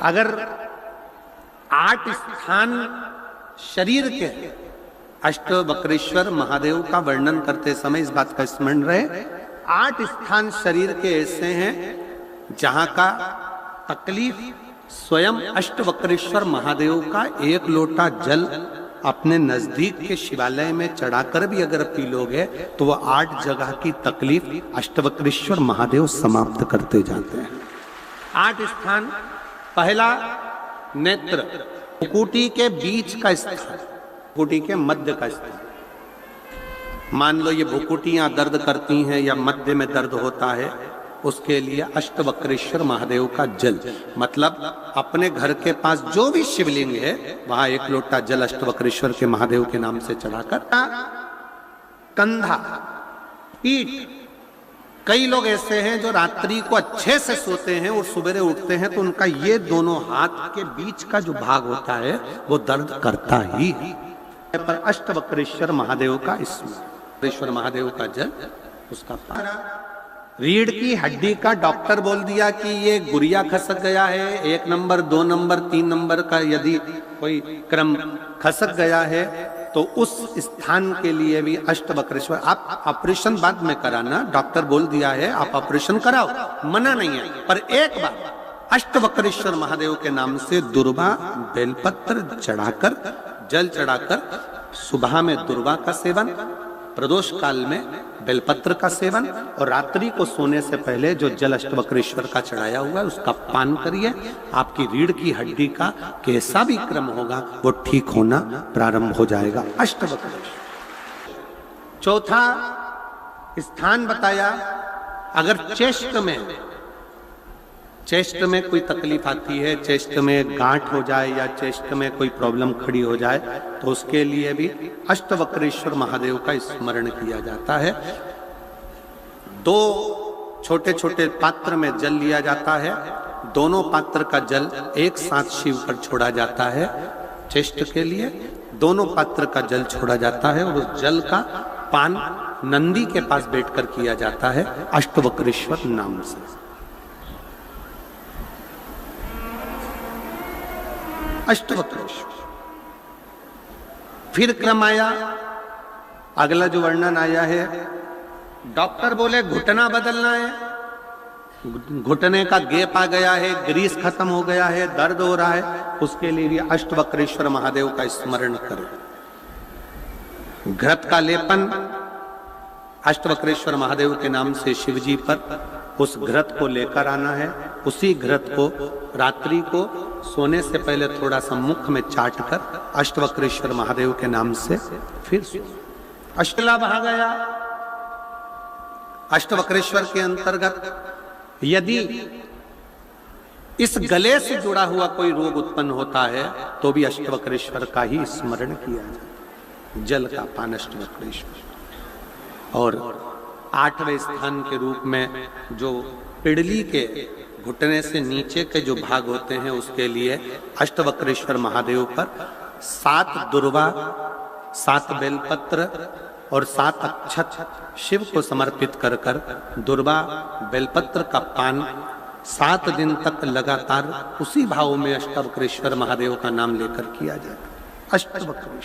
अगर 8 स्थान शरीर के अष्टवक्रेश्वर महादेव का वर्णन करते समय इस बात का स्मरण रहे, 8 स्थान शरीर के ऐसे हैं जहां का तकलीफ स्वयं अष्टवक्रेश्वर महादेव का 1 लोटा जल अपने नजदीक के शिवालय में चढ़ाकर भी अगर पी लोगे तो वह 8 जगह की तकलीफ अष्टवक्रेश्वर महादेव समाप्त करते जाते हैं। 8 स्थान, पहला नेत्र, भ्रुकुटी के बीच का स्थान, भ्रुकुटी के मध्य का स्थान। मान लो ये भ्रुकुटियां दर्द करती हैं या मध्य में दर्द होता है, उसके लिए अष्टवक्रेश्वर महादेव का जल, मतलब अपने घर के पास जो भी शिवलिंग है वहां 1 लोटा जल अष्टवक्रेश्वर के महादेव के नाम से चढ़ाकर। कंधा, पीठ, कई लोग ऐसे हैं जो रात्रि को अच्छे से सोते हैं और सवेरे उठते हैं तो उनका ये दोनों हाथ के बीच का जो भाग होता है वो दर्द करता ही है। पर अष्टवक्रेश्वर महादेव का, इसमें महादेव का जल, उसका रीढ़ की हड्डी का डॉक्टर बोल दिया कि ये गुरिया खसक गया है, 1 नंबर 2 नंबर 3 नंबर का यदि कोई क्रम खसक गया है तो उस स्थान के लिए भी अष्टवक्रेश्वर। आप ऑपरेशन बाद में कराना, डॉक्टर बोल दिया है आप ऑपरेशन कराओ, मना नहीं है, पर एक बार अष्टवक्रेश्वर महादेव के नाम से दुर्वा बेलपत्र चढ़ाकर, जल चढ़ाकर, सुबह में दुर्वा का सेवन, प्रदोष काल में बेलपत्र का सेवन और रात्रि को सोने से पहले जो जल अष्टवक्रेश्वर का चढ़ाया हुआ है उसका पान करिए। आपकी रीढ़ की हड्डी का कैसा भी क्रम होगा वो ठीक होना प्रारंभ हो जाएगा। अष्टवक्रेश्वर। चौथा स्थान बताया, अगर चेस्ट में कोई तकलीफ आती है, चेस्ट में गांठ हो जाए या चेस्ट में कोई प्रॉब्लम खड़ी हो जाए तो उसके लिए भी अष्टवक्रेश्वर महादेव का स्मरण किया जाता है। 2 छोटे छोटे पात्र में जल लिया जाता है, दोनों पात्र का जल एक साथ शिव पर छोड़ा जाता है। चेस्ट के लिए दोनों पात्र का जल छोड़ा जाता है और उस जल का पान नंदी के पास बैठकर किया जाता है अष्टवक्रेश्वर नाम से। अष्टवक्रेश्वर। फिर क्रम आया, अगला जो वर्णन आया है, डॉक्टर बोले घुटना बदलना है, घुटने का गैप आ गया है, ग्रीस खत्म हो गया है, दर्द हो रहा है, उसके लिए भी अष्टवक्रेश्वर महादेव का स्मरण करें। घृत का लेपन अष्टवक्रेश्वर महादेव के नाम से शिवजी पर उस घृत को लेकर आना है, उसी घृत को रात्रि को सोने से पहले थोड़ा सा मुख में चाट कर अष्टवक्रेश्वर महादेव के नाम से फिर अष्टलाभ आ गया। अष्टवक्रेश्वर के अंतर्गत यदि इस गले से जुड़ा हुआ कोई रोग उत्पन्न होता है तो भी अष्टवक्रेश्वर का ही स्मरण किया जाए, जल का पान अष्टवक्रेश्वर। और 8वें स्थान के रूप में जो पिड़ली के घुटने से नीचे के जो भाग होते हैं उसके लिए अष्टवक्रेश्वर महादेव पर 7 दुर्वा, 7 बेलपत्र और 7 अक्षत शिव को समर्पित कर कर दुर्वा बेलपत्र का पान 7 दिन तक लगातार उसी भाव में अष्टवक्रेश्वर महादेव का नाम लेकर किया जाए। अष्टवक्रेश्वर।